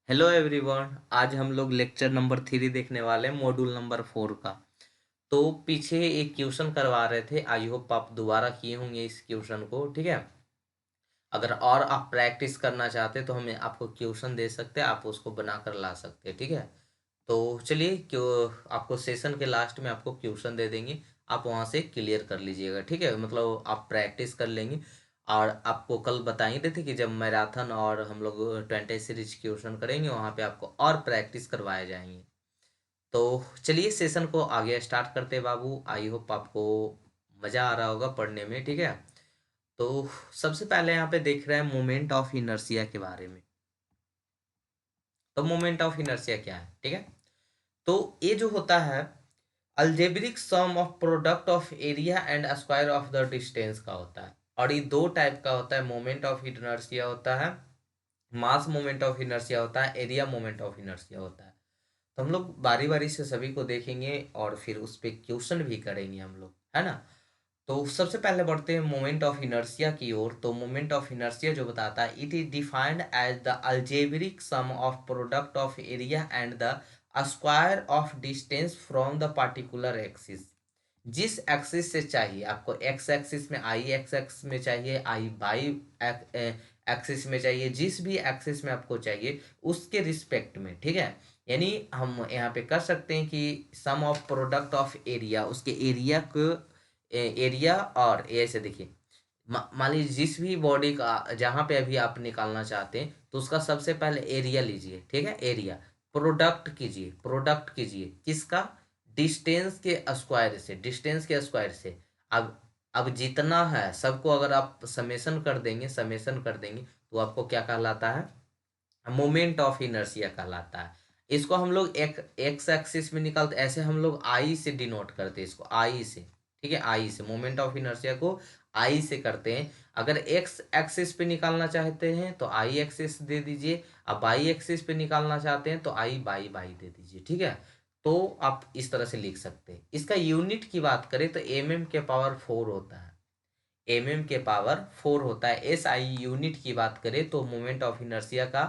Hello everyone. आज हम लोग लेक्चर नंबर 3 देखने वाले हैं, मॉड्यूल नंबर 4 का। तो पीछे एक क्वेश्चन करवा रहे थे, आई होप आप दोबारा किए होंगे इस क्वेश्चन को। ठीक है, अगर और आप प्रैक्टिस करना चाहते तो हमें आपको क्वेश्चन दे सकते हैं, आप उसको बना कर ला सकते हैं। ठीक है, तो चलिए क्यों, आपको सेशन के लास्ट में आपको क्वेश्चन दे देंगे, आप वहाँ से क्लियर कर लीजिएगा। ठीक है, मतलब आप प्रैक्टिस कर लेंगे। और आपको कल बताएंगे थे कि जब मैराथन और हम लोग 20 सीरीज क्वेश्चन करेंगे वहाँ पे आपको और प्रैक्टिस करवाए जाएंगे। तो चलिए सेशन को आगे स्टार्ट करते हैं बाबू। आई होप आपको मज़ा आ रहा होगा पढ़ने में। ठीक है, तो सबसे पहले यहाँ पे देख रहे हैं मोमेंट ऑफ इनर्शिया के बारे में। तो मोमेंट ऑफ इनर्शिया क्या है? ठीक है, तो ये जो होता है algebraic sum of product of area and square of the distance का होता है। और ये दो टाइप का होता है, मोमेंट ऑफ इनर्शिया होता है, मास मोमेंट ऑफ इनर्शिया होता है, एरिया मोमेंट ऑफ इनर्शिया होता है। तो हम लोग बारी बारी से सभी को देखेंगे और फिर उस पर क्वेश्चन भी करेंगे हम लोग, है ना। तो सबसे पहले बढ़ते हैं मोमेंट ऑफ इनर्शिया की ओर। तो मोमेंट ऑफ इनर्शिया जो बताता है, it is defined as the algebraic sum of product of area and the square of distance from the particular axis. जिस एक्सिस से चाहिए आपको, एक्स एक्सिस में, आई एक्स एक्सिस में चाहिए, आई बाई एक्सिस में चाहिए, जिस भी एक्सिस में आपको चाहिए उसके रिस्पेक्ट में। ठीक है, यानी हम यहाँ पे कर सकते हैं कि सम ऑफ प्रोडक्ट ऑफ एरिया, उसके एरिया को, एरिया और ऐसे देखिए, मान लीजिए जिस भी बॉडी का जहाँ पे अभी आप निकालना चाहते हैं तो उसका सबसे पहले एरिया लीजिए। ठीक है, एरिया प्रोडक्ट कीजिए, प्रोडक्ट कीजिए किसका, डिस्टेंस के स्क्वायर से, डिस्टेंस के स्क्वायर से। अब जितना है सबको अगर आप समेशन कर देंगे, समेशन कर देंगे तो आपको क्या कहलाता है, मोमेंट ऑफ इनर्शिया कहलाता है। इसको हम लोग एक एक्स एक्सिस में निकालते, ऐसे हम लोग आई से डिनोट करते हैं इसको, आई से। ठीक है, आई से मोमेंट ऑफ इनर्शिया को आई से करते हैं। अगर एक्स एक्सिस पे निकालना चाहते हैं तो आई एक्सिस दे दीजिए, अब बाई एक्सिस पे निकालना चाहते हैं तो आई बाई बाई दे दीजिए। ठीक है, तो आप इस तरह से लिख सकते हैं। इसका यूनिट की बात करें तो एम के पावर 4 होता है, के पावर 4 होता है। एस आई यूनिट की बात करें तो मोमेंट ऑफ इनर्शिया का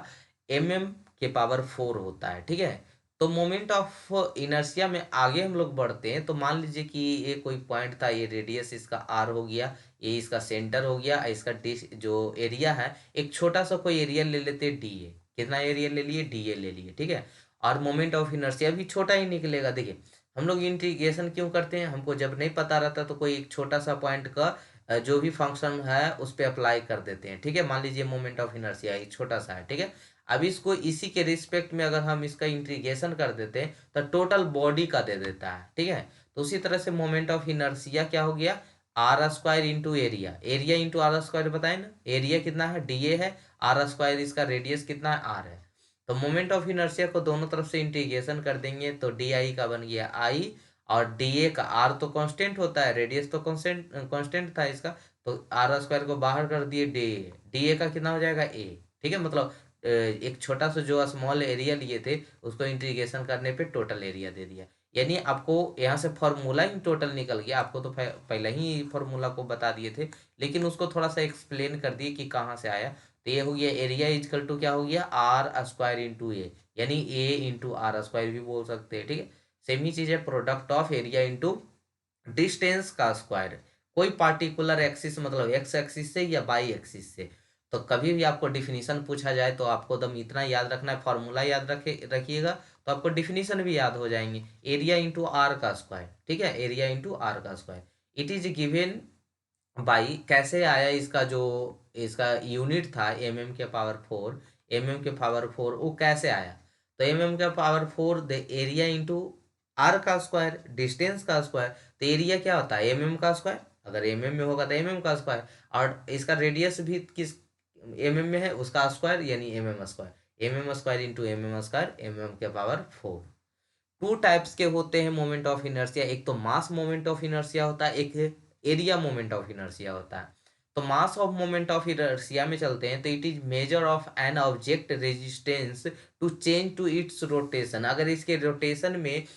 के पावर 4 होता है। ठीक है, तो मोमेंट ऑफ इनर्शिया में आगे हम लोग बढ़ते हैं। तो मान लीजिए कि ये कोई पॉइंट था, ये रेडियस इसका आर हो गया, ये इसका सेंटर हो गया, इसका डिस जो एरिया है, एक छोटा सा कोई एरिया ले लेते हैं डी ए। कितना एरिया ले लिए, डी ए ले लिए। ठीक है, और मोमेंट ऑफ इनर्शिया भी छोटा ही निकलेगा। देखिए हम लोग इंटीग्रेशन क्यों करते हैं, हमको जब नहीं पता रहता तो कोई एक छोटा सा पॉइंट का जो भी फंक्शन है उस पर अप्लाई कर देते हैं। ठीक है, मान लीजिए मोमेंट ऑफ इनर्शिया एक छोटा सा है। ठीक है, अब इसको इसी के रिस्पेक्ट में अगर हम इसका इंटीग्रेशन कर देते हैं तो टोटल बॉडी का दे देता है। ठीक है, तो उसी तरह से मोमेंट ऑफ इनर्शिया क्या हो गया, R square into area, area into R square बताए ना, एरिया कितना है, डी ए है, आर स्क्वायर इसका रेडियस कितना है, आर है। तो मोमेंट ऑफ इनर्शिया को दोनों तरफ से इंटीग्रेशन कर देंगे तो डी आई का बन गया आई, और डी ए का, आर तो कांस्टेंट होता है, रेडियस तो कांस्टेंट कांस्टेंट था इसका, तो आर स्क्वायर को बाहर कर दिए, डी ए का कितना हो जाएगा, ए। ठीक है, मतलब एक छोटा सा जो स्मॉल एरिया लिए थे उसको इंटीग्रेशन करने पे टोटल एरिया दे दिया। यानी आपको यहाँ से फॉर्मूला ही टोटल निकल गया, आपको तो पहले ही फॉर्मूला को बता दिए थे, लेकिन उसको थोड़ा सा एक्सप्लेन कर दिए कि कहाँ से आया। तो ये हो गया एरिया इजकल टू क्या हो गया, आर स्क्वायर इंटू ए, यानी ए इंटू आर स्क्वायर भी बोल सकते हैं। ठीक है, सेम ही चीज़ है, product of area into distance का स्क्वायर, कोई पार्टिकुलर एक्सिस मतलब एक्स एक्सिस से या बाई एक्सिस से। तो कभी भी आपको डिफिनीशन पूछा जाए तो आपको दम इतना याद रखना है, फॉर्मूला याद रखिएगा तो आपको डिफिनीशन भी याद हो जाएंगे। एरिया इंटू आर का स्क्वायर, ठीक है, एरिया इंटू आर का square, it is given by, कैसे आया इसका जो इसका यूनिट था के पावर 4, के पावर 4 वो कैसे आया, तो के power 4 the area into R का स्क्वायर, डिस्टेंस का स्क्वायर। तो एरिया क्या होता है, का स्क्वायर, अगर में होगा तो का स्क्वायर, और इसका रेडियस भी किस में है उसका स्क्वायर, यानी स्क्वायर, स्क्वायर इंटू स्क्वायर, के पावर 4। टू टाइप्स के होते हैं मोमेंट ऑफ इनर्शिया, एक तो मास मोमेंट ऑफ इनर्शिया होता है, एक एरिया मोमेंट ऑफ इनर्शिया होता है। तो mass of moment of inertia में चलते हैं तो it is measure of an object resistance to change to its rotation. अगर इसके रोटेशन में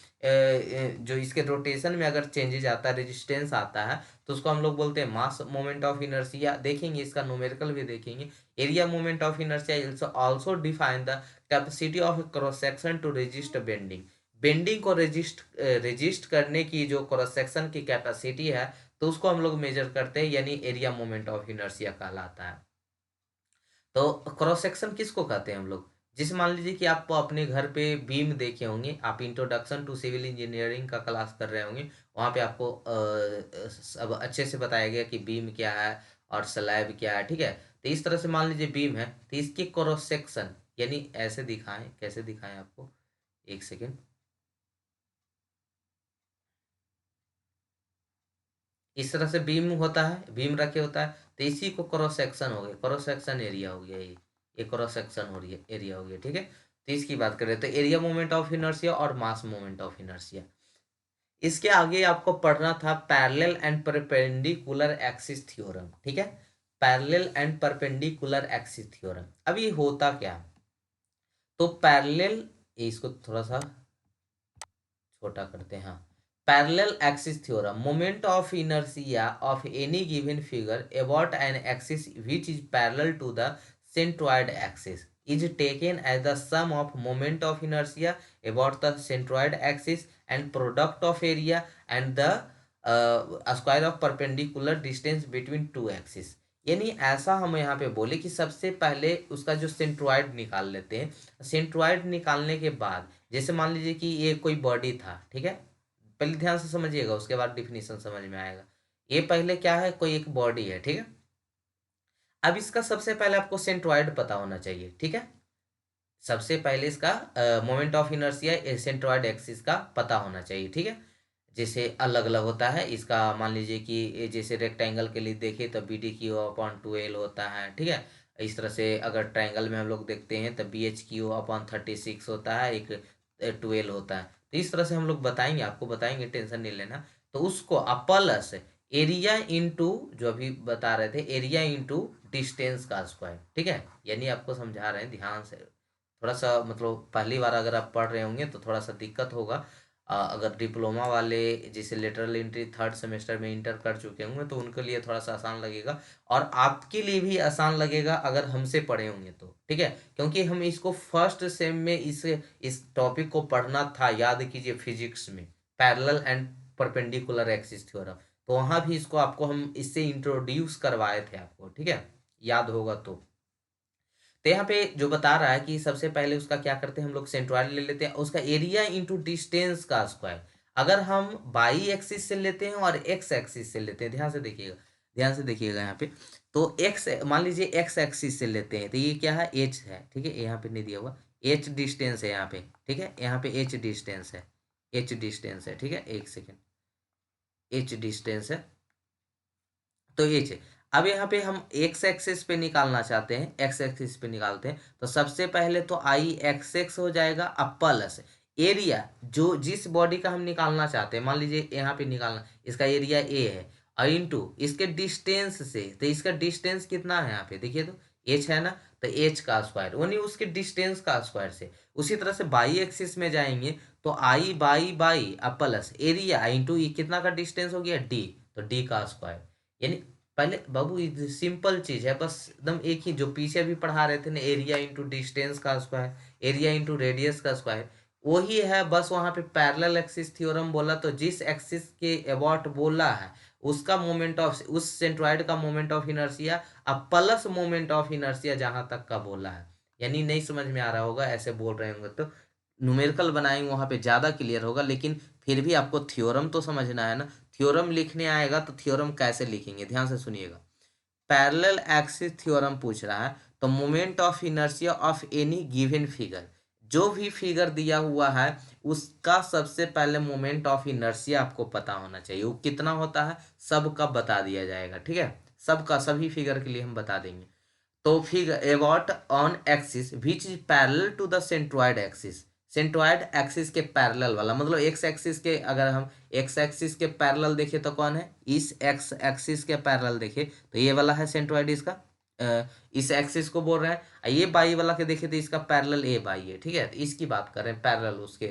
जो इसके रोटेशन में अगर चेंजेज आता है, रेजिस्टेंस आता है, तो उसको हम लोग बोलते हैं मास मोमेंट ऑफ इनर्शिया। देखेंगे इसका न्यूमेरिकल भी देखेंगे। Area moment of inertia also define the capacity of cross section two resist bending. Bending को रेजिस्ट करने की जो क्रॉस सेक्शन की कैपेसिटी है, तो उसको हम लोग मेजर करते हैं, यानी एरिया मोमेंट ऑफ इनर्शिया कहलाता है। तो क्रॉस सेक्शन किसको कहते हैं हम लोग? जैसे मान लीजिए कि आप अपने घर पे बीम देखे होंगे, आप इंट्रोडक्शन टू सिविल इंजीनियरिंग का क्लास कर रहे होंगे, वहाँ पे आपको सब अच्छे से बताया गया कि बीम क्या है और स्लैब क्या है, ठीक है। तो इस तरह से मान लीजिए बीम है, तो इसके क्रॉस सेक्शन, यानी ऐसे दिखाएं, कैसे दिखाएं आपको, एक सेकेंड, इस तरह से बीम होता है, बीम रखे होता है, तो इसी को क्रॉस सेक्शन हो गया, क्रॉस सेक्शन एरिया हो गया, ये क्रॉस सेक्शन हो रही है, एरिया हो गया, ठीक है। तो इसकी बात करें तो एरिया मोमेंट ऑफ इनर्शिया और मास मोमेंट ऑफ इनर्शिया। इसके आगे आपको पढ़ना था parallel and perpendicular axis theorem, ठीक है। Parallel and perpendicular axis theorem. अब ये होता क्या? तो पैरेलल, इसको थोड़ा सा छोटा करते हैं, हाँ। Parallel axis theorem, moment of inertia of any given figure about an axis which is parallel to the centroid axis is taken as the sum of moment of inertia about the centroid axis and product of area and the square of perpendicular distance between two axes। यानी ऐसा हम यहाँ पे बोले कि सबसे पहले उसका जो सेंट्रॉइड निकाल लेते हैं। सेंट्रॉइड निकालने के बाद जैसे मान लीजिए कि ये कोई बॉडी था, ठीक है, पहले ध्यान से समझिएगा, उसके बाद डिफिनीशन समझ में आएगा। ये पहले क्या है, कोई एक बॉडी है, ठीक है। अब इसका सबसे पहले आपको सेंट्रॉइड पता होना चाहिए, ठीक है। सबसे पहले इसका moment of inertia centroid axis का पता होना चाहिए, ठीक है। जैसे अलग अलग होता है इसका, मान लीजिए कि जैसे रेक्टेंगल के लिए देखें तो B D Q upon 2L होता है, ठीक है। इस तरह से अगर ट्रायंगल में हम लोग देखते हैं तो बी एच क्यू अपॉन 36 होता है, एक 2L होता है। तो इस तरह से हम लोग बताएंगे, आपको बताएंगे, टेंशन नहीं लेना। तो उसको प्लस एरिया इंटू, जो अभी बता रहे थे, एरिया इंटू डिस्टेंस का स्क्वायर, ठीक है। यानी आपको समझा रहे हैं ध्यान से, थोड़ा सा मतलब पहली बार अगर आप पढ़ रहे होंगे तो थोड़ा सा दिक्कत होगा। अगर डिप्लोमा वाले जैसे लेटरल एंट्री थर्ड सेमेस्टर में इंटर कर चुके होंगे तो उनके लिए थोड़ा सा आसान लगेगा, और आपके लिए भी आसान लगेगा अगर हमसे पढ़े होंगे तो, ठीक है। क्योंकि हम इसको फर्स्ट सेम में इस टॉपिक को पढ़ना था, याद कीजिए, फिजिक्स में parallel and perpendicular axis theorem. तो वहाँ भी इसको आपको हम इससे इंट्रोड्यूस करवाए थे आपको, ठीक है, याद होगा तो यहाँ पे जो बता रहा है कि सबसे पहले उसका क्या करते हैं हम लोग, सेंट्रॉइड ले लेते हैं, उसका एरिया इंटू डिस्टेंस का स्क्वायर। अगर हम बाई एक्सिस से लेते हैं और एक्स एक्सिस से लेते हैं, ध्यान से देखिएगा, ध्यान से देखिएगा यहाँ पे। तो एक्स, मान लीजिए एक्स एक्सिस से लेते हैं तो ये क्या है, एच है, ठीक है, यहाँ पे नहीं दिया हुआ, एच डिस्टेंस है यहाँ पे, ठीक है, यहाँ पे एच डिस्टेंस है, एच डिस्टेंस है, ठीक है, एक सेकेंड, एच डिस्टेंस है, तो एच है। अब यहाँ पे हम एक्स एक्सिस पे निकालना चाहते हैं, एक्स एक्सिस पे निकालते हैं तो सबसे पहले तो आई एक्स एक्स हो जाएगा, अब प्लस एरिया जो जिस बॉडी का हम निकालना चाहते हैं, मान लीजिए यहाँ पे निकालना, इसका एरिया ए है, और इंटू इसके डिस्टेंस से, तो इसका डिस्टेंस कितना है यहाँ पे देखिए तो एच है ना, तो एच का स्क्वायर यानी उसके डिस्टेंस का स्क्वायर से। उसी तरह से बाई एक्सिस में जाएंगे तो आई बाई बाई अब प्लस एरिया इंटू ये कितना का डिस्टेंस हो गया, डी, तो डी का स्क्वायर। यानी पहले बाबू ये सिंपल चीज है, बस एकदम एक ही, जो पीछे भी पढ़ा रहे थे ना, एरिया इंटू डिस्टेंस का स्क्वायर, एरिया इंटू रेडियस का स्क्वायर, वही है। बस वहां पे पैरेलल एक्सिस थ्योरम बोला तो जिस एक्सिस के अबाउट बोला है उसका मोमेंट ऑफ, उस सेंट्रॉइड का मोमेंट ऑफ इनर्शिया अब प्लस मोमेंट ऑफ इनर्शिया जहां तक का बोला है। यानी नहीं समझ में आ रहा होगा, ऐसे बोल रहे होंगे तो न्यूमेरिकल बनाएंगे वहां पे ज्यादा क्लियर होगा, लेकिन फिर भी आपको थ्योरम तो समझना है ना। थ्योरम लिखने आएगा तो थ्योरम कैसे लिखेंगे, ध्यान से सुनिएगा। पैरेलल एक्सिस थ्योरम पूछ रहा है तो moment of inertia of any given figure, जो भी फिगर दिया हुआ है उसका सबसे पहले मोमेंट ऑफ इनर्शिया आपको पता होना चाहिए, वो कितना होता है सबका बता दिया जाएगा, ठीक है, सबका, सभी फिगर के लिए हम बता देंगे। तो figure about on axis which is parallel to the centroid axis, centroid axis के पैरेलल वाला, मतलब एक्स एक्सिस के, अगर हम एक्स एक्सिस के पैरेलल देखें तो कौन है, इस एक्स एक्सिस के पैरेलल देखें तो ये वाला है सेंट्रॉयड इसका, इस एक्सिस को बोल रहे हैं। ये बाई वाला के देखें तो इसका पैरेलल ए बाई है, ठीक है, तो इसकी बात कर रहे हैं पैरेलल उसके।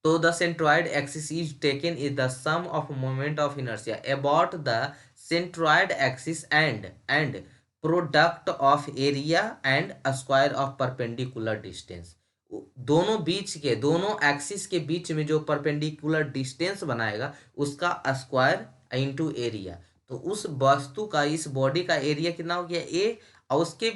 तो the centroid axis is taken is the sum of moment of inertia about the centroid axis and product of area and square of perpendicular distance. दोनों बीच के, दोनों एक्सिस के बीच में जो परपेंडिकुलर डिस्टेंस बनाएगा उसका स्क्वायर इंटू एरिया। तो उस वस्तु का, इस बॉडी का एरिया कितना हो गया ए, और उसके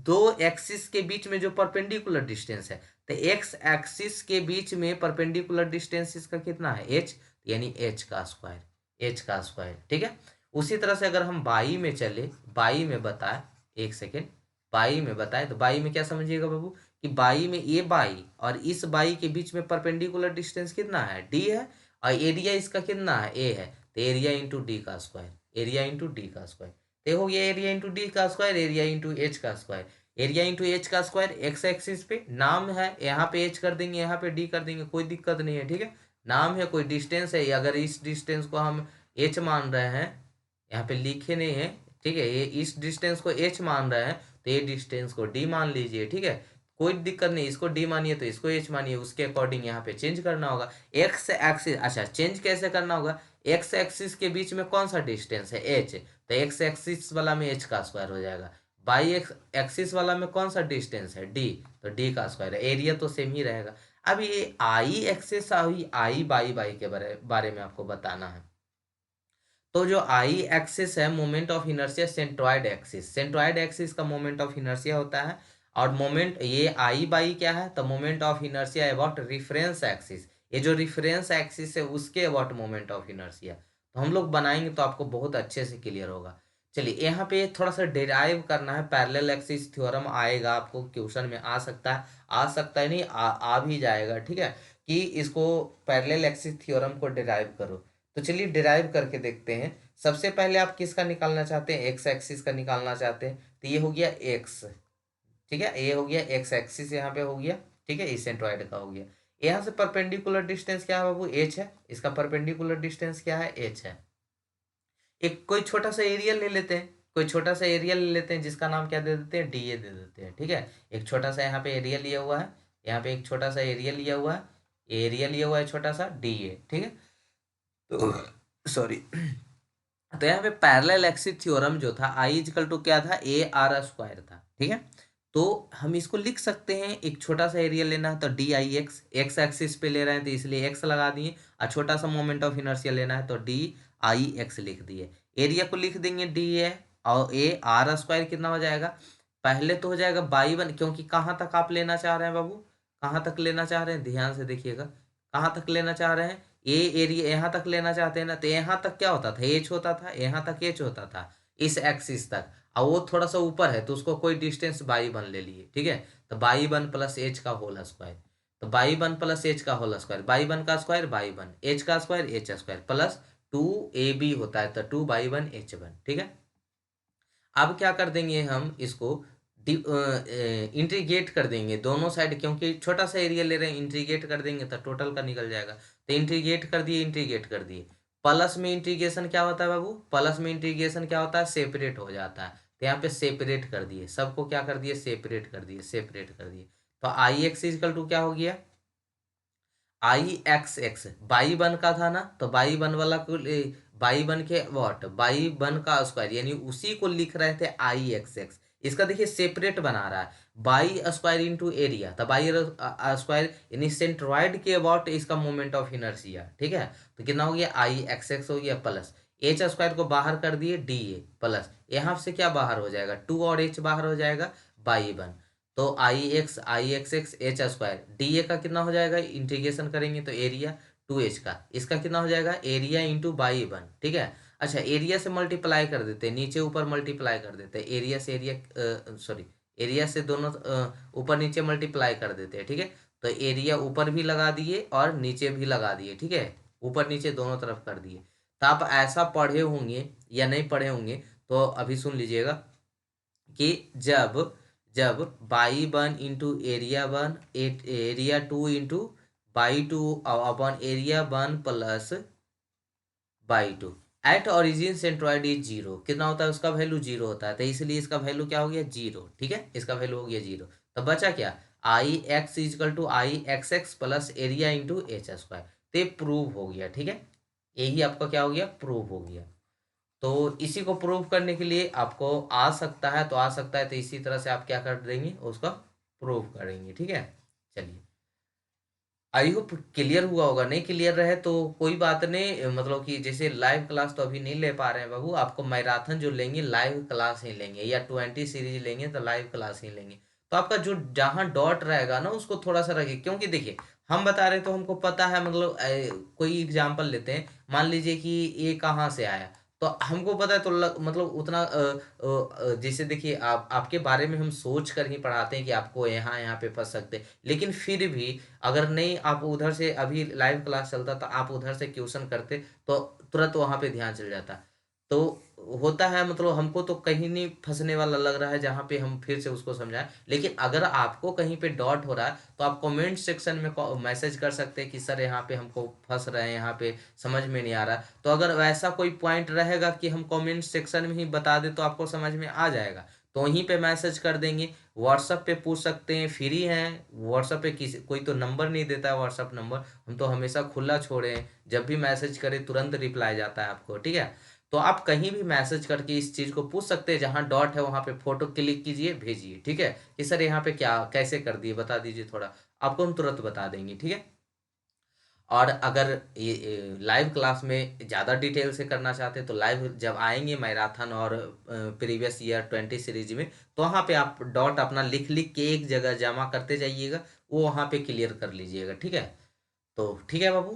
दो एक्सिस के बीच में जो परपेंडिकुलर डिस्टेंस है, तो एक्स एक्सिस के बीच में परपेंडिकुलर डिस्टेंस इसका कितना है एच, यानी एच का स्क्वायर, एच का स्क्वायर, ठीक है। उसी तरह से अगर हम बाई में चले, बाई में बताए, एक सेकेंड, बाई में बताए तो बाई में क्या समझिएगा बाबू कि बाई में ए बाई और इस बाई के बीच में परपेंडिकुलर डिस्टेंस कितना है डी है, और एरिया इसका कितना है ए है, तो एरिया इंटू डी का स्क्वायर, एरिया इंटू डी का स्क्वायर, तो हो गया एरिया इंटू डी का स्क्वायर, एरिया इंटू एच का स्क्वायर। एरिया इंटू एच का स्क्वायर एक्स एक्सिस पे नाम है, यहाँ पे एच कर देंगे, यहाँ पे डी कर देंगे, कोई दिक्कत नहीं है, ठीक है। नाम है, कोई डिस्टेंस है, अगर इस डिस्टेंस को हम एच मान रहे हैं, यहाँ पे लिखे नहीं है, ठीक है, ये इस डिस्टेंस को एच मान रहे हैं तो ये डिस्टेंस को डी मान लीजिए, ठीक है, कोई दिक्कत नहीं, इसको डी मानिए तो इसको एच मानिए, उसके अकॉर्डिंग यहाँ पे चेंज करना होगा। एक्स एक्सिस, अच्छा चेंज कैसे करना होगा, एक्स एक्सिस के बीच में कौन सा डिस्टेंस है एच, तो एक्स एक्सिस वाला में एच का स्क्वायर हो जाएगा, बाई एक्स एक्सिस वाला में कौन सा डिस्टेंस है डी, तो डी का स्क्वायर है, एरिया तो सेम ही रहेगा। अब ये I axis I I by by के बारे में आपको बताना है। तो जो आई एक्सिस है moment of inertia centroid axis, centroid axis का मोमेंट ऑफ इनर्शिया होता है, और मोमेंट ये आई बाई क्या है, तो moment of inertia about reference axis, ये जो रिफरेंस एक्सिस है उसके अबाउट मोमेंट ऑफ इनर्शिया। तो हम लोग बनाएंगे तो आपको बहुत अच्छे से क्लियर होगा। चलिए यहाँ पे थोड़ा सा डिराइव करना है, पैरेलल एक्सिस थ्योरम आएगा आपको क्वेश्चन में, आ सकता है, आ सकता है नहीं, आ भी जाएगा, ठीक है, कि इसको पैरेलल एक्सिस थ्योरम को डिराइव करो। तो चलिए डिराइव करके देखते हैं। सबसे पहले आप किसका निकालना चाहते हैं, एक्स एक्सिस का निकालना चाहते हैं, तो ये हो गया एक्स, ठीक है, ये हो गया एक्स एक्सिस, यहाँ पे हो गया, ठीक है, इस सेंट्रॉइड का हो गया। यहाँ से परपेंडिकुलर डिस्टेंस क्या है बाबू, एच है, इसका परपेंडिकुलर डिस्टेंस क्या है, एच है। एक कोई छोटा सा एरिया ले लेते हैं, कोई छोटा सा एरिया ले लेते हैं जिसका नाम क्या दे देते हैं, डी ए दे देते हैं, ठीक है। एक छोटा सा यहाँ पे एरिया लिया हुआ है, यहाँ पे एक छोटा सा एरिया लिया हुआ है, एरिया लिया हुआ है छोटा सा डी ए, ठीक है। तो सॉरी, तो यहाँ पे पैरेलल एक्सिस थ्योरम जो था, आई इजकल टू क्या था, ए आर स्क्वायर था, ठीक है। तो हम इसको लिख सकते हैं, एक छोटा सा एरिया लेना है तो D I X, x axis पे ले रहे हैं तो इसलिए एक्स लगा दिए, और छोटा सा मोमेंट ऑफ इनर्शिया लेना है तो डी आई एक्स लिख दिए। एरिया को लिख देंगे डी ए, और ए आर स्क्वायर कितना हो जाएगा, पहले तो हो जाएगा बाई वन, क्योंकि कहाँ तक आप लेना चाह रहे हैं बाबू, कहाँ तक लेना चाह रहे हैं, ध्यान से देखिएगा, कहाँ तक लेना चाह रहे हैं, ये एरिया यहाँ तक लेना चाहते हैं ना, तो यहाँ तक क्या होता था, एच होता था, यहाँ तक एच होता था इस एक्सिस तक, और वो थोड़ा सा ऊपर है तो उसको कोई डिस्टेंस बाई वन ले लिए, ठीक है। तो बाई वन प्लस एच का होल स्क्वायर, तो बाई वन प्लस एच का होल स्क्वायर, बाई वन का स्क्वायर बाई वन, एच का square H square, plus two A B होता है तो two y one H one, ठीक है। अब क्या कर देंगे हम इसको इंटीग्रेट कर देंगे दोनों साइड, क्योंकि छोटा सा एरिया ले रहे हैं, इंटीग्रेट कर देंगे तो टोटल का निकल जाएगा, तो इंटीग्रेट कर दिए, इंटीग्रेट कर दिए। प्लस में इंटीग्रेशन क्या होता है बाबू, प्लस में इंटीग्रेशन क्या होता है, सेपरेट हो जाता है, तो यहाँ पे सेपरेट कर दिए, सबको क्या कर दिए, सेपरेट कर दिए, सेपरेट कर दिए। तो आई एक्स इजकल टू क्या हो गया, I X x by one का था ना, तो बाई वन वाला को बाई वन के वॉट, बाई वन का स्क्वायर, यानी उसी को लिख रहे थे आई एक्स एक्स, इसका देखिए सेपरेट बना रहा है, बाई स्क्वायर इंटू एरिया, तो बाई स्क्वायर यानी सेंट्रॉइड के अबाउट इसका मोमेंट ऑफ इनर्शिया, ठीक है। तो कितना हो गया, आई एक्स एक्स हो गया, प्लस एच स्क्वायर को बाहर कर दिए डी ए, प्लस यहाँ से क्या बाहर हो जाएगा, टू और एच बाहर हो जाएगा, बाई वन, तो I X X H square, D A का कितना हो जाएगा, इंटीग्रेशन करेंगे तो एरिया टू एच का, इसका कितना हो जाएगा, एरिया इंटू बाई वन, ठीक है। अच्छा एरिया से मल्टीप्लाई कर देते हैं, नीचे ऊपर मल्टीप्लाई कर देते हैं, एरिया से एरिया सॉरी, एरिया से दोनों ऊपर नीचे मल्टीप्लाई कर देते हैं, ठीक है। तो एरिया ऊपर भी लगा दिए और नीचे भी लगा दिए, ठीक है, ऊपर नीचे दोनों तरफ कर दिए। तो आप ऐसा पढ़े होंगे या नहीं पढ़े होंगे तो अभी सुन लीजिएगा कि जब y 1 into area 1 area 2 into y 2 upon area 1 plus y 2 at origin centroid is zero, कितना होता है उसका वैल्यू जीरो होता है, तो इसलिए इसका वैल्यू क्या हो गया जीरो। ठीक है, इसका वैल्यू हो गया जीरो। तो बचा क्या, I X equal to I X X plus area into H square. तो ये प्रूव हो गया। ठीक है, यही आपका क्या हो गया, प्रूव हो गया। तो इसी को प्रूव करने के लिए आपको आ सकता है तो आ सकता है, तो इसी तरह से आप क्या कर देंगे, उसका प्रूव करेंगे। ठीक है, चलिए, आई होप क्लियर हुआ होगा। नहीं क्लियर रहे तो कोई बात नहीं, मतलब कि जैसे लाइव क्लास तो अभी नहीं ले पा रहे हैं बाबू, आपको मैराथन जो लेंगे लाइव क्लास ही लेंगे, या 20 सीरीज लेंगे तो लाइव क्लास ही लेंगे। तो आपका जो जहाँ डॉट रहेगा ना उसको थोड़ा सा रखिए, क्योंकि देखिए हम बता रहे तो हमको पता है, मतलब कोई एग्जाम्पल लेते हैं, मान लीजिए कि ये कहाँ से आया, तो हमको पता है, तो मतलब उतना जैसे देखिए आपके बारे में हम सोच कर ही पढ़ाते हैं कि आपको यहाँ यहाँ पे फंस सकते हैं, लेकिन फिर भी अगर नहीं आप उधर से अभी लाइव क्लास चलता तो आप उधर से क्वेश्चन करते तो तुरंत वहां पे ध्यान चल जाता। तो होता है, मतलब हमको तो कहीं नहीं फंसने वाला लग रहा है जहाँ पे हम फिर से उसको समझाएं, लेकिन अगर आपको कहीं पे डॉट हो रहा है तो आप कमेंट सेक्शन में मैसेज कर सकते हैं कि सर यहाँ पे हमको फंस रहे हैं, यहाँ पे समझ में नहीं आ रहा। तो अगर वैसा कोई पॉइंट रहेगा कि हम कमेंट सेक्शन में ही बता दें तो आपको समझ में आ जाएगा, तो वहीं पे मैसेज कर देंगे। व्हाट्सएप पे पूछ सकते हैं, फ्री हैं व्हाट्सएप पे, किसी कोई तो नंबर नहीं देता है व्हाट्सएप नंबर, हम तो हमेशा खुला छोड़े हैं, जब भी मैसेज करें तुरंत रिप्लाई जाता है आपको। ठीक है, तो आप कहीं भी मैसेज करके इस चीज़ को पूछ सकते हैं, जहाँ डॉट है वहाँ पे फोटो क्लिक कीजिए भेजिए। ठीक है, कि सर यहाँ पे क्या कैसे कर दिए बता दीजिए थोड़ा, आपको हम तुरंत बता देंगे। ठीक है, और अगर ये लाइव क्लास में ज़्यादा डिटेल से करना चाहते हैं तो लाइव जब आएंगे मैराथन और प्रीवियस ईयर 20 सीरीज में, तो वहाँ पे आप डॉट अपना लिख लिख के एक जगह जमा करते जाइएगा, वो वहाँ पे क्लियर कर लीजिएगा। ठीक है, तो ठीक है बाबू,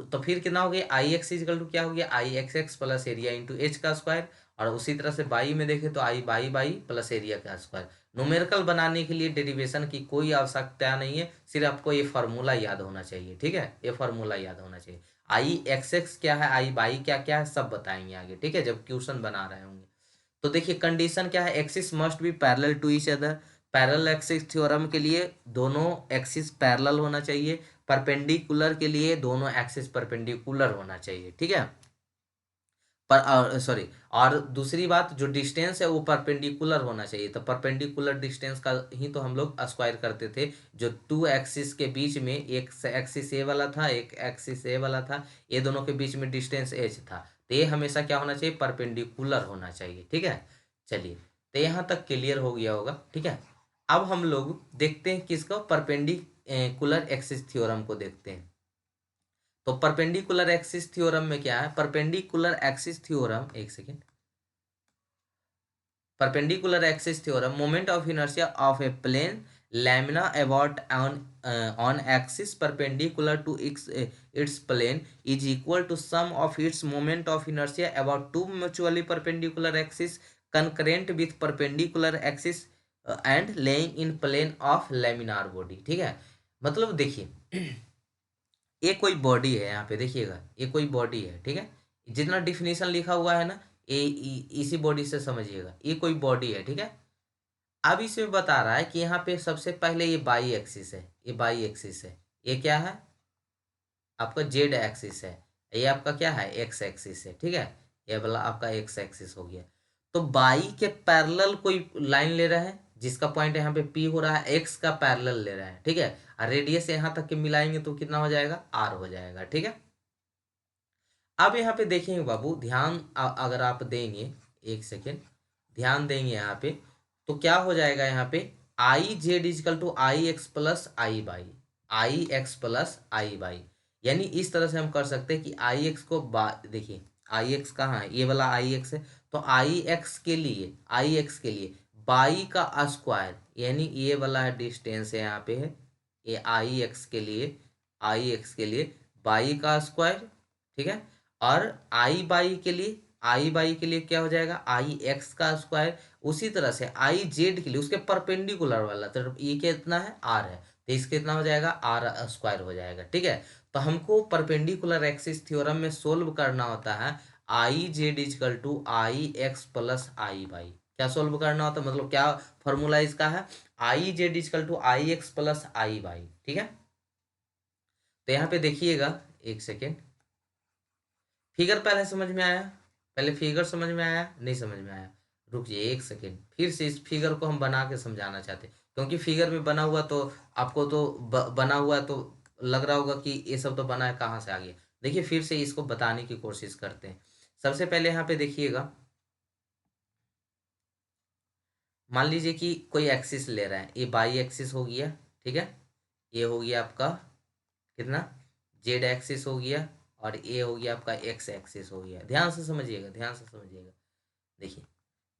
तो फिर कितना हो गया, आई एक्स इजकल टू क्या हो गया, I X X plus area into H का स्क्वायर। और उसी तरह से बाई में देखें तो I by by plus area का स्क्वायर। न्यूमेरिकल बनाने के लिए डेरिवेशन की कोई आवश्यकता नहीं है, सिर्फ आपको ये फार्मूला याद होना चाहिए। ठीक है, ये फार्मूला याद होना चाहिए। आई एक्स एक्स क्या है, आई बाई क्या क्या है, सब बताएंगे आगे। ठीक है, जब क्वेश्चन बना रहे होंगे। तो देखिए कंडीशन क्या है, axis must be parallel to each other. Parallel axis theorem के लिए दोनों एक्सिस पैरेलल होना चाहिए, परपेंडिकुलर के लिए दोनों एक्सिस परपेंडिकुलर होना चाहिए। ठीक है, पर सॉरी, और दूसरी बात जो डिस्टेंस है वो परपेंडिकुलर होना चाहिए, तो परपेंडिकुलर डिस्टेंस का ही तो हम लोग स्क्वायर करते थे। जो टू एक्सिस के बीच में एक एक्सिस ए वाला था, एक एक्सिस ए वाला था, ये दोनों के बीच में डिस्टेंस एच था, तो ये हमेशा क्या होना चाहिए, परपेंडिकुलर होना चाहिए। ठीक है, चलिए, तो यहाँ तक क्लियर हो गया होगा। ठीक है, अब हम लोग देखते हैं किसको, परपेंडिकुलर एक्सिस थ्योरम को देखते हैं। तो परपेंडिकुलर एक्सिस थ्योरम में क्या है, परपेंडिकुलर एक्सिस थ्योरम, एक second, perpendicular axis theorem, moment of inertia of a plane lamina about on axis perpendicular to its plane is equal to sum of its moment of inertia about two mutually perpendicular axis concurrent with perpendicular axis and lying in plane of laminar body. ठीक है, मतलब देखिए ये कोई body है, यहाँ पे देखिएगा ये कोई बॉडी है। ठीक है, जितना डिफिनीशन लिखा हुआ है ना, इसी बॉडी से समझिएगा, ये कोई बॉडी है। ठीक है, अब इसमें बता रहा है कि यहाँ पे सबसे पहले ये बाई एक्सिस है, ये बाई एक्सिस है, ये क्या है आपका जेड एक्सिस है, ये आपका क्या है एक्स एक्सिस है। ठीक है, ये वाला आपका एक्स एक्सिस हो गया। तो बाई के पैरेलल कोई लाइन ले रहा है जिसका पॉइंट यहाँ पे पी हो रहा है, एक्स का पैरेलल ले रहा है। ठीक है, और रेडियस यहाँ तक के मिलाएंगे तो कितना हो जाएगा, आर हो जाएगा। ठीक है, अब यहाँ पे देखेंगे बाबू, ध्यान अगर आप देंगे, एक सेकेंड ध्यान देंगे यहाँ पे, तो क्या हो जाएगा यहाँ पे, I Z equal to I X plus I y, I X plus I y. यानी इस तरह से हम कर सकते हैं कि आई एक्स को देखिए आई एक्स कहाँ है, ये वाला आई एक्स है, तो आई एक्स के लिए, आई एक्स के लिए बाई का स्क्वायर, यानी ये वाला है डिस्टेंस है यहाँ पे है, ये आई एक्स के लिए, आई एक्स के लिए बाई का स्क्वायर। ठीक है, और आई बाई के लिए, आई बाई के लिए क्या हो जाएगा, आई एक्स का स्क्वायर। उसी तरह से आई जेड के लिए उसके परपेंडिकुलर वाला, तो ये कितना है, आर है, तो इसके कितना हो जाएगा, आर स्क्वायर हो जाएगा। ठीक है, तो हमको परपेंडिकुलर एक्सिस थ्योरम में सोल्व करना होता है I Z equal to I X plus I y, क्या सोल्व करना होता है, मतलब क्या फॉर्मूला इसका है, I Z equal to I X plus I Y. ठीक है, तो यहाँ पे देखिएगा, एक सेकेंड, फिगर पहले समझ में आया, पहले फिगर समझ में आया, नहीं समझ में आया, रुकिए एक सेकेंड, फिर से इस फिगर को हम बना के समझाना चाहते हैं, क्योंकि फिगर में बना हुआ तो आपको तो बना हुआ है, तो लग रहा होगा कि ये सब तो बना है, कहाँ से आ गया। देखिए फिर से इसको बताने की कोशिश करते हैं। सबसे पहले यहाँ पे देखिएगा, मान लीजिए कि कोई एक्सिस ले रहा है, ये बाई एक्सिस हो गया, ठीक है, ये हो गया आपका कितना, जेड एक्सिस हो गया, और ये हो गया आपका एक्स एक्सिस हो गया। ध्यान से समझिएगा, ध्यान से समझिएगा। देखिए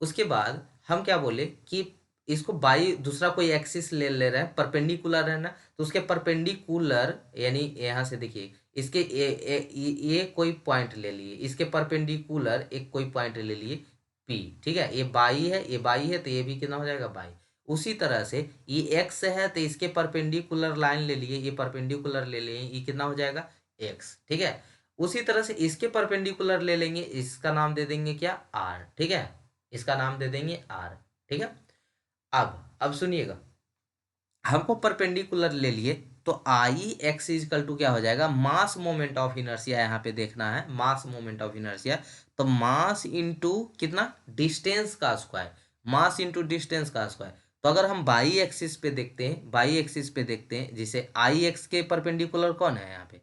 उसके बाद हम क्या बोले कि इसको बाई दूसरा कोई एक्सिस ले रहा है, परपेंडिकुलर है ना, तो उसके परपेंडिकुलर, यानी यहाँ से देखिए इसके ये कोई पॉइंट ले लिए, इसके परपेंडिकुलर एक कोई पॉइंट ले लिए पी। ठीक है, ये बाई है, ये बाई है, तो ये भी कितना हो जाएगा, बाई। उसी तरह से ये एक्स है, तो इसके परपेंडिकुलर लाइन ले लिए, ये परपेंडिकुलर ले लिए, ये कितना हो जाएगा, एक्स। ठीक है, उसी तरह से इसके परपेंडिकुलर ले लेंगे, इसका नाम दे देंगे क्या, आर। ठीक है, इसका नाम दे देंगे आर। ठीक है, अब सुनिएगा, हमको परपेंडिकुलर ले लिए, तो आई एक्स इजकल टू क्या हो जाएगा, मास मोमेंट ऑफ इनर्शिया, यहाँ पे देखना है मास मोमेंट ऑफ इनर्शिया, तो मास इंटू कितना, डिस्टेंस का स्क्वायर, मास इंटू डिस्टेंस का स्क्वायर। तो अगर हम बाई एक्सिस पे देखते हैं, बाई एक्सिस पे देखते हैं, जिसे आई एक्स के परपेंडिकुलर कौन है, यहाँ पे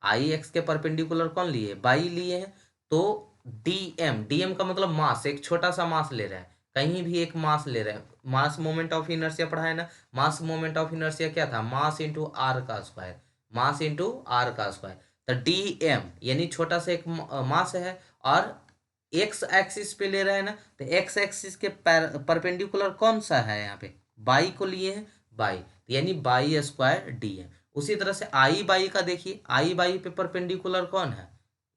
आई एक्स के परपेंडिकुलर कौन लिए, बाई लिए हैं, तो डीएम, डीएम का मतलब मास, एक छोटा सा मास ले रहा है, कहीं भी एक मास ले रहा है। मास मोमेंट ऑफ इनर्शिया पढ़ा है ना, मास मोमेंट ऑफ इनर्शिया क्या था, मास इंटू आर का स्क्वायर, मास इंटू आर का स्क्वायर। तो डी एम यानी छोटा सा एक मास है, और एक्स एक्सिस पे ले रहा है ना, तो एक्स एक्सिस के परपेंडिकुलर कौन सा है, यहाँ पे बाई को लिए हैं, बाई, यानी बाई स्क्वायर डी एम। उसी तरह से आई बाई का देखिए, आई बाई पे परपेंडिकुलर कौन है,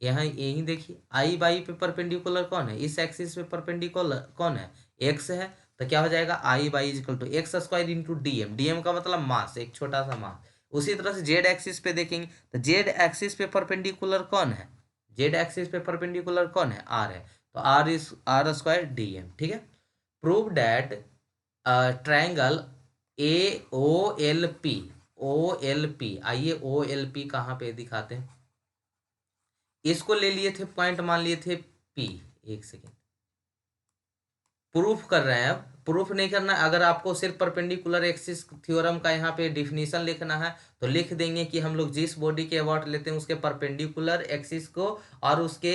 यहाँ यही देखिए, आई बाई पे परपेंडिकुलर कौन है, इस एक्सिस पे परपेंडिकुलर कौन है, एक्स है, तो क्या हो जाएगा, I by equal to X square into DM, DM का मतलब मास, एक छोटा सा मास। उसी तरह से जेड एक्सिस पे देखेंगे, तो जेड एक्सिस पे परपेंडिकुलर कौन है, जेड एक्सिस पे परपेंडिकुलर कौन है, आर है, तो R is R square DM. ठीक है, prove that triangle A O L P, O L P, आइए ओ एल पी कहाँ पे दिखाते हैं, इसको ले लिए थे पॉइंट, मान लिए थे पी, एक सेकेंड, प्रूफ कर रहे हैं, अब प्रूफ नहीं करना है। अगर आपको सिर्फ परपेंडिकुलर एक्सिस थ्योरम का यहाँ पे डिफिनीशन लिखना है, तो लिख देंगे कि हम लोग जिस बॉडी के अबाउट लेते हैं उसके परपेंडिकुलर एक्सिस को, और उसके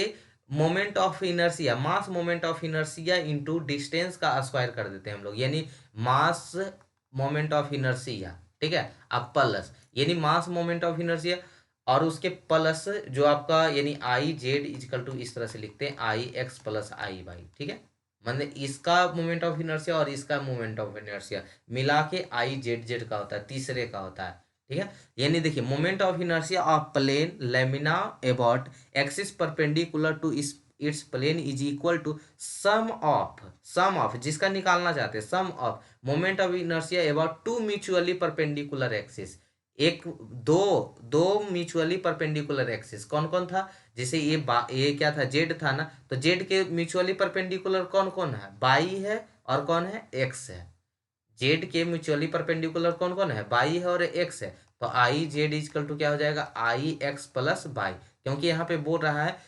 moment of inertia, mass moment of inertia into distance का स्क्वायर कर देते हैं हम लोग, यानी मास मोमेंट ऑफ इनर्शिया। ठीक है, अब प्लस, यानी मास मोमेंट ऑफ इनर्शिया, और उसके प्लस जो आपका, यानी आई जेड इजकल टू, इस तरह से लिखते हैं आई एक्स प्लस आई वाई। ठीक है, मतलब इसका मोमेंट ऑफ इनर्शिया और इसका मोमेंट ऑफ इनर्शिया मिला के आई जेड जेड का होता है, तीसरे का होता है। ठीक है, यानी देखिए moment of inertia of plane lamina about axis perpendicular to its plane is equal to sum of जिसका निकालना चाहते हैं, sum of moment of inertia about two mutually perpendicular axis, एक दो दो म्यूचुअली परपेंडिकुलर एक्सिस कौन कौन था, जैसे ये क्या था, जेड था ना, तो जेड के म्यूचुअली परपेंडिकुलर कौन कौन है, बाई है और कौन है, एक्स है। जेड के म्यूचुअली परपेंडिकुलर कौन कौन है, बाई है और एक्स है, तो आई जेड इजकल टू क्या हो जाएगा, आई एक्स प्लस बाई, क्योंकि यहाँ पे बोल रहा है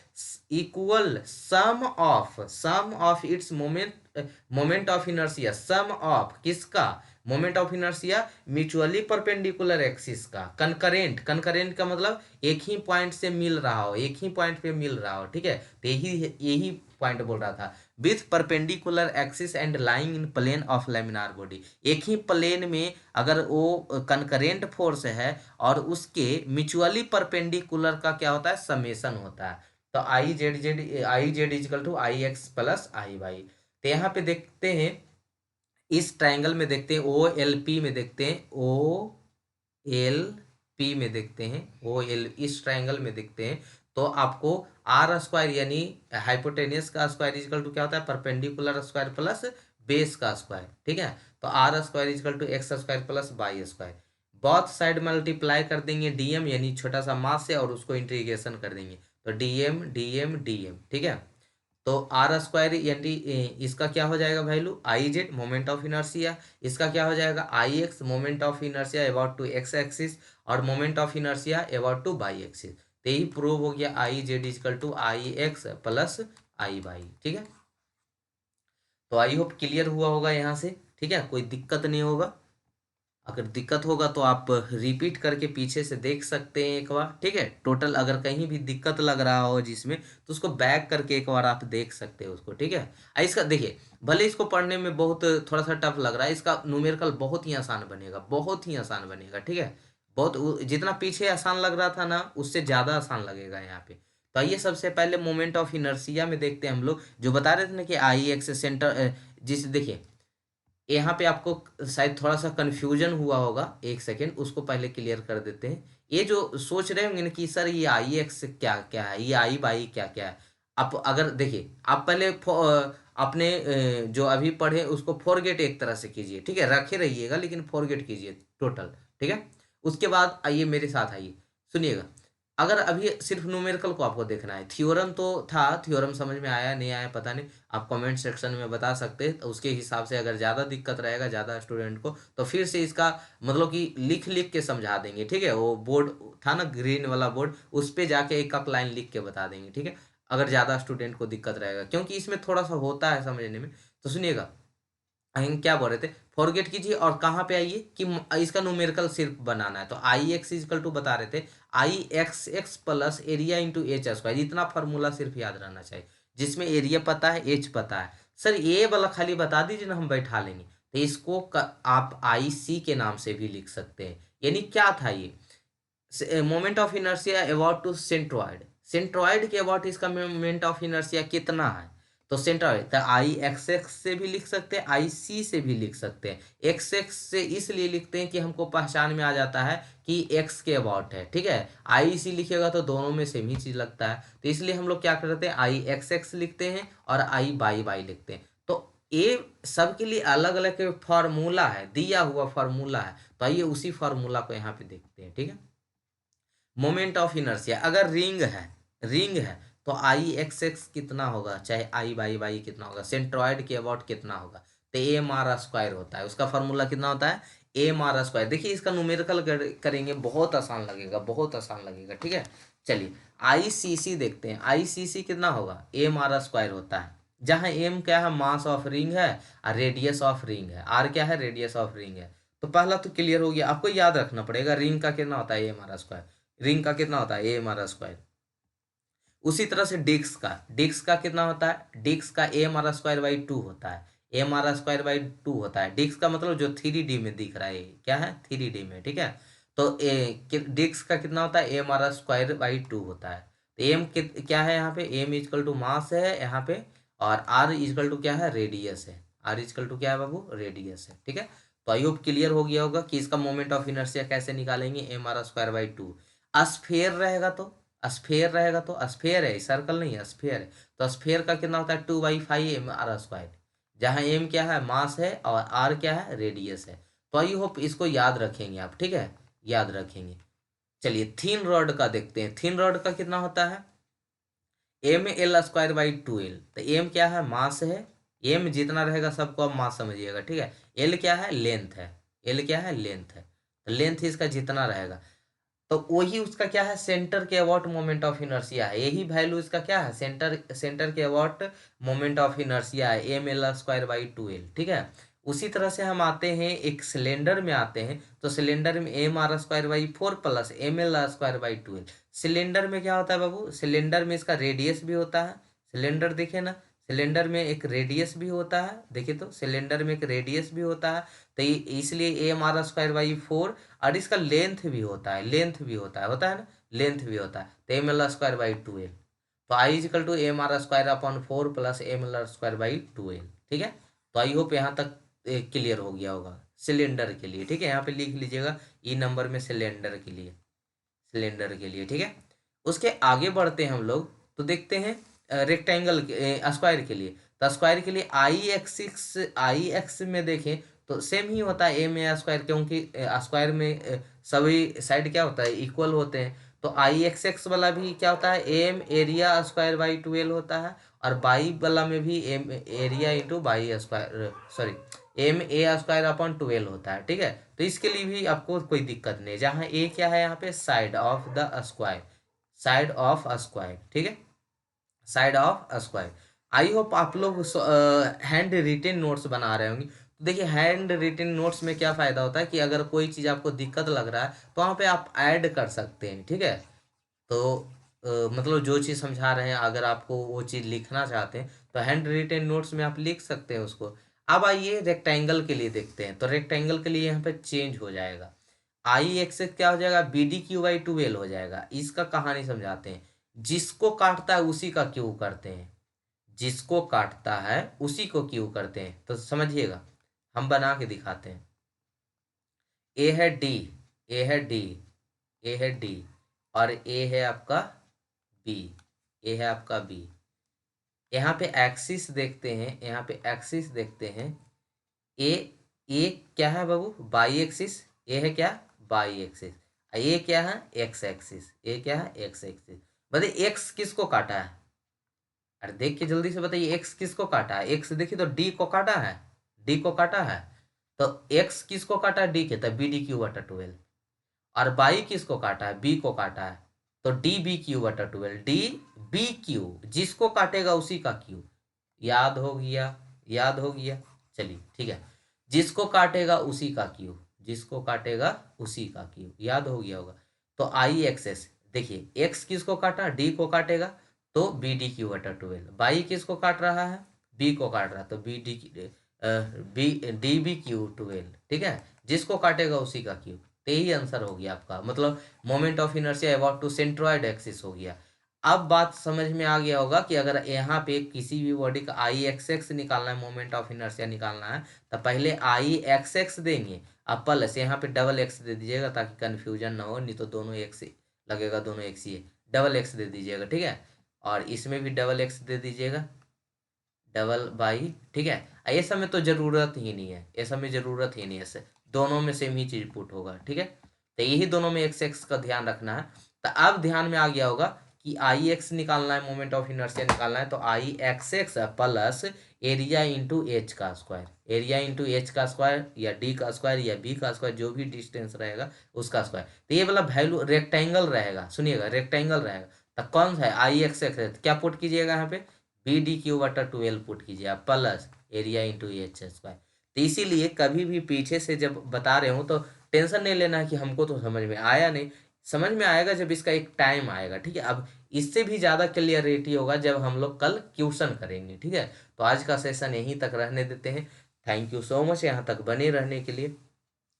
equal sum of its moment of inertia, sum of किसका, moment of inertia mutually perpendicular axis का, कंकरेंट, कंकरेंट का मतलब एक ही पॉइंट से मिल रहा हो, एक ही पॉइंट पे मिल रहा हो। ठीक है, तो यही यही पॉइंट बोल रहा था, with perpendicular axis and lying in plane of laminar body, एक ही प्लेन में अगर वो कंकरेंट फोर्स है, और उसके म्यूचुअली परपेंडिकुलर का क्या होता है, समेशन होता है। तो I Z equal to I X plus I Y. तो यहाँ पे देखते हैं, इस ट्रायंगल में देखते हैं, ओ एल पी में देखते हैं, ओ एल पी में देखते हैं, ओ एल, इस ट्रायंगल में देखते हैं, तो आपको आर स्क्वायर यानी हाइपोटेनियस का स्क्वायर इजकल टू क्या होता है, परपेंडिकुलर स्क्वायर प्लस बेस का स्क्वायर। ठीक है, तो R square equal to X square plus Y square, both side multiply कर देंगे डीएम यानी छोटा सा मास से, और उसको इंटीग्रेशन कर देंगे, तो डीएम डीएम डीएम। ठीक है, तो आर स्क्वायर यानी इसका क्या हो जाएगा value I Z moment of inertia, इसका क्या हो जाएगा I X moment of inertia about to X axis, और moment of inertia about to Y axis. तो यही प्रूव हो गया I Z equal to I X plus I Y. ठीक है, तो आई होप क्लियर हुआ होगा यहाँ से। ठीक है, कोई दिक्कत नहीं होगा। अगर दिक्कत होगा तो आप रिपीट करके पीछे से देख सकते हैं एक बार। ठीक है, टोटल अगर कहीं भी दिक्कत लग रहा हो जिसमें, तो उसको बैक करके एक बार आप देख सकते हैं उसको। ठीक है, इसका देखिए, भले इसको पढ़ने में बहुत थोड़ा सा टफ लग रहा है, इसका न्यूमेरिकल बहुत ही आसान बनेगा, बहुत ही आसान बनेगा। ठीक है, बहुत जितना पीछे आसान लग रहा था ना, उससे ज़्यादा आसान लगेगा यहाँ पे। तो आइए सबसे पहले मोमेंट ऑफ इनर्शिया में देखते हैं हम लोग, जो बता रहे थे ना कि आई एक्स सेंटर, जिस देखिए यहाँ पे आपको शायद थोड़ा सा कंफ्यूजन हुआ होगा, एक सेकेंड उसको पहले क्लियर कर देते हैं। ये जो सोच रहे होंगे ना कि सर ये आई एक्स क्या क्या है, ये आई बाई क्या क्या है, आप अगर देखिए, आप पहले अपने जो अभी पढ़े उसको फॉरगेट एक तरह से कीजिए। ठीक है, रखे रहिएगा लेकिन फॉरगेट कीजिए टोटल। ठीक है, उसके बाद आइए मेरे साथ आइए, सुनिएगा। अगर अभी सिर्फ न्यूमेरिकल को आपको देखना है, थ्योरम तो था, थ्योरम समझ में आया नहीं आया पता नहीं, आप कमेंट सेक्शन में बता सकते हैं। तो उसके हिसाब से अगर ज़्यादा दिक्कत रहेगा ज़्यादा स्टूडेंट को, तो फिर से इसका मतलब कि लिख लिख के समझा देंगे। ठीक है, वो बोर्ड था ना ग्रीन वाला बोर्ड, उस पर जाके एक एक लाइन लिख के बता देंगे। ठीक है, अगर ज़्यादा स्टूडेंट को दिक्कत रहेगा, क्योंकि इसमें थोड़ा सा होता है समझने में। तो सुनिएगा, हम क्या बोल रहे थे, फॉरगेट कीजिए और कहाँ पे आइए कि इसका न्यूमेरिकल सिर्फ बनाना है। तो आई एक्स इजकल टू बता रहे थे I X X plus area into H square, इतना फार्मूला सिर्फ याद रहना चाहिए, जिसमें एरिया पता है एच पता है। सर ये वाला खाली बता दीजिए ना, हम बैठा लेंगे। तो इसको आप आई सी के नाम से भी लिख सकते हैं। यानी क्या था ये, moment of inertia about two centroid, centroid के अबाउट इसका मोमेंट ऑफ इनर्शिया कितना है। तो सेंट्रॉइड तो आई एक्स एक्स से भी लिख सकते हैं, आई सी से भी लिख सकते हैं। एक्स एक्स से इसलिए लिखते हैं कि हमको पहचान में आ जाता है कि एक्स के अबाउट है। ठीक है, आई सी लिखिएगा तो दोनों में सेम ही चीज लगता है, तो इसलिए हम लोग क्या करते हैं, आई एक्स एक्स लिखते हैं और आई बाई बाई लिखते हैं। तो ये सबके लिए अलग अलग फार्मूला है, दिया हुआ फार्मूला है। तो आइए उसी फार्मूला को यहाँ पे देखते हैं। ठीक है, मोमेंट ऑफ इनर्शिया अगर रिंग है तो आई एक्स एक्स कितना होगा, चाहे आई बाई बाई कितना होगा, सेंट्रॉइड के अबाउट कितना होगा, तो एम आर स्क्वायर होता है। उसका फॉर्मूला कितना होता है, एम आर स्क्वायर। देखिए इसका न्यूमेरिकल करेंगे, बहुत आसान लगेगा, बहुत आसान लगेगा। ठीक है, चलिए आई सी सी देखते हैं, आई सी सी कितना होगा, एम आर स्क्वायर होता है। जहाँ एम क्या है, मास ऑफ रिंग है, और रेडियस ऑफ रिंग है, आर क्या है, रेडियस ऑफ रिंग है। तो पहला तो क्लियर हो गया, आपको याद रखना पड़ेगा रिंग का कितना होता है, एम आर स्क्वायर, रिंग का कितना होता है, ए एम आर स्क्वायर। उसी तरह से डिस्क का कितना होता है, डिस्क का A M R square by two होता है, A M R square by two होता है। डिस्क का मतलब जो थ्री डी में दिख रहा है, क्या है, थ्री डी में। ठीक है, तो डिस्क का कितना होता है, A M R square by two होता है। तो एम क्या है यहाँ पे, एम इजकल टू मास है यहाँ पे, और आर इजकल टू क्या है, रेडियस है। आर इजकल टू क्या है बाबू, रेडियस है। ठीक है, तो आई होप क्लियर हो गया होगा कि इसका मोमेंट ऑफ इनर्शिया कैसे निकालेंगे, M R square by two. Sphere रहेगा तो, स्फेयर रहेगा तो, स्फेयर है सर्कल नहीं है, स्फेयर है। तो स्फेयर का कितना होता है, two by five M R square, जहाँ एम क्या है, मास है, और आर क्या है, रेडियस है। तो आई होप इसको याद रखेंगे आप। ठीक है, याद रखेंगे। चलिए थिन रॉड का देखते हैं, थिन रॉड का कितना होता है, M L square by two L. तो एम क्या है, मास है, एम जितना रहेगा सबको आप मास समझिएगा। ठीक है, एल क्या है, लेंथ है, एल क्या है, लेंथ है। तो लेंथ इसका जितना रहेगा, तो वही उसका क्या है, सेंटर के अबाउट मोमेंट ऑफ इनर्शिया है। यही वैल्यू इसका क्या है, सेंटर सेंटर के अबाउट मोमेंट ऑफ इनर्शिया है, M L square by two L. ठीक है, उसी तरह से हम आते हैं एक सिलेंडर में आते हैं, तो सिलेंडर में M R square by four plus M L square by two L. Cylinder में क्या होता है बाबू, सिलेंडर में इसका रेडियस भी होता है। सिलेंडर देखिए ना, सिलेंडर में एक रेडियस भी होता है, देखिए तो सिलेंडर में एक रेडियस भी होता है। तो इसलिए M R square by four, और इसका लेंथ भी होता है, लेंथ भी होता है ना, लेंथ भी होता है। तो M L square by two L. तो I equal to M R square upon four plus M L square by two L. ठीक है, तो आई होप यहाँ तक क्लियर हो गया होगा सिलेंडर के लिए। ठीक है, यहाँ पे लिख लीजिएगा ई नंबर में सिलेंडर के लिए, सिलेंडर के लिए। ठीक है, उसके आगे बढ़ते हैं हम लोग, तो देखते हैं रेक्टेंगल स्क्वायर के लिए। तो स्क्वायर के लिए आई एक्स में देखें तो सेम ही होता है एम ए स्क्वायर, क्योंकि स्क्वायर में सभी साइड क्या होता है, इक्वल होते हैं। तो आई एक्स एक्स वाला भी क्या होता है, एम एरिया स्क्वायर बाई 12 होता है, और बाई वाला में भी M area into by square, sorry M A square upon 12 होता है। ठीक है, तो इसके लिए भी आपको कोई दिक्कत नहीं है। जहाँ ए क्या है यहाँ पे, side of the square, side of square. ठीक है, side of square. I hope आप लोग हैंड रिटेन नोट्स बना रहे होंगे। तो देखिए हैंड रिटेन नोट्स में क्या फ़ायदा होता है कि अगर कोई चीज़ आपको दिक्कत लग रहा है तो वहाँ पे आप ऐड कर सकते हैं। ठीक है, तो मतलब जो चीज़ समझा रहे हैं अगर आपको वो चीज़ लिखना चाहते हैं तो हैंड रिटेन नोट्स में आप लिख सकते हैं उसको। अब आइए रेक्टेंगल के लिए देखते हैं। तो रेक्टेंगल के लिए यहाँ पे चेंज हो जाएगा, आई एक्सेस क्या हो जाएगा, बी डी क्यू बाई 12 हो जाएगा। इसका कहानी समझाते हैं। जिसको काटता है उसी का क्यू करते हैं, जिसको काटता है उसी को क्यू करते हैं। तो समझिएगा, हम बना के दिखाते हैं। ए है डी, ए है डी, ए है डी, और ए है आपका बी, ए है आपका बी। यहाँ पे एक्सिस देखते हैं, यहाँ पे एक्सिस देखते हैं। ए, ए क्या है बाबू, बाई एक्सिस। ए है क्या, बाई एक्सिस। ए क्या है, एक्स एक्सिस। ए क्या है, एक्स एक्सिस। बताइए एक्स किसको काटा है, अरे देख के जल्दी से बताइए एक्स किसको काटा है। एक्स देखिए तो डी को काटा है, डी को काटा है। तो एक्स किसको काटा है, डी के, तो बी डी क्यू बटा 12। और बाई किसको काटा है, बी को काटा है, तो डी बी क्यू बटा 12। डी बी क्यू, जिसको काटेगा उसी का क्यू। याद हो गया, याद हो गया। चलिए ठीक है, जिसको काटेगा उसी का क्यू, जिसको काटेगा उसी का क्यू, याद हो गया होगा। तो आई एक्स एस, देखिए एक्स किसको काटा, डी को काटेगा, तो बी डी क्यू बटा 12। बाई किसको काट रहा है, बी को काट रहा है, तो B D B D B cube 12। ठीक है, जिसको काटेगा उसी का क्यू। तो यही आंसर हो गया आपका, मतलब moment of inertia about two centroid axis हो गया। अब बात समझ में आ गया होगा कि अगर यहाँ पे किसी भी बॉडी का आई एक्स एक्स निकालना है, मोमेंट ऑफ इनर्शिया निकालना है, तो पहले आई एक्स एक्स देंगे, अब प्लस यहाँ पे डबल एक्स दे दीजिएगा ताकि कन्फ्यूजन ना हो, नहीं तो दोनों एक्स लगेगा, दोनों एक्स ही है। डबल एक्स दे दीजिएगा, ठीक है, और इसमें भी डबल एक्स दे दीजिएगा, डबल बाई। ठीक है, ये सब में तो ज़रूरत ही नहीं है, ये सब में ज़रूरत ही नहीं है, ऐसे दोनों में सेम ही चीज़ पुट होगा। ठीक है, तो यही दोनों में एक्स एक्स का ध्यान रखना है। तो अब ध्यान में आ गया होगा कि आई एक्स निकालना है, मोमेंट ऑफ इनर्शिया निकालना है, तो I X X plus area into H का स्क्वायर, एरिया इंटू एच का स्क्वायर, या डी का स्क्वायर या बी का स्क्वायर, जो भी डिस्टेंस रहेगा उसका स्क्वायर। तो ये वाला वैल्यू रेक्टेंगल रहेगा, सुनिएगा रेक्टेंगल रहेगा। तो कौन सा है, आई एक्स एक्स, क्या पुट कीजिएगा यहाँ पे, बी डी क्यू बटा 12 पुट कीजिए आप, plus area into H square. तो इसीलिए कभी भी पीछे से जब बता रहे हो तो टेंशन नहीं लेना है कि हमको तो समझ में आया नहीं, समझ में आएगा जब इसका एक टाइम आएगा। ठीक है, अब इससे भी ज़्यादा क्लियरिटी होगा जब हम लोग कल ट्यूशन करेंगे। ठीक है, तो आज का सेशन यहीं तक रहने देते हैं। थैंक यू सो मच यहाँ तक बने रहने के लिए।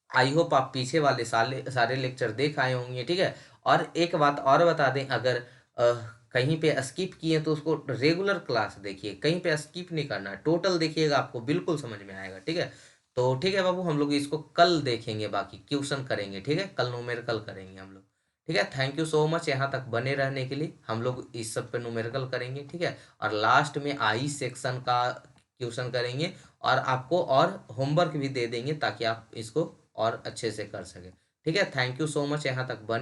आई होप आप पीछे वाले सारे सारे लेक्चर देख आए होंगे। ठीक है, और एक बात और बता दें, अगर कहीं पे स्किप किए तो उसको रेगुलर क्लास देखिए, कहीं पे स्किप नहीं करना, टोटल देखिएगा, आपको बिल्कुल समझ में आएगा। ठीक है, तो ठीक है बाबू, हम लोग इसको कल देखेंगे, बाकी ट्यूशन करेंगे। ठीक है, कल न्यूमेरिकल करेंगे हम लोग। ठीक है, थैंक यू सो मच यहाँ तक बने रहने के लिए। हम लोग इस सब पे न्यूमेरिकल करेंगे। ठीक है, और लास्ट में आई सेक्शन का ट्यूशन करेंगे, और आपको और होमवर्क भी दे देंगे ताकि आप इसको और अच्छे से कर सकें। ठीक है, थैंक यू सो मच यहाँ तक बने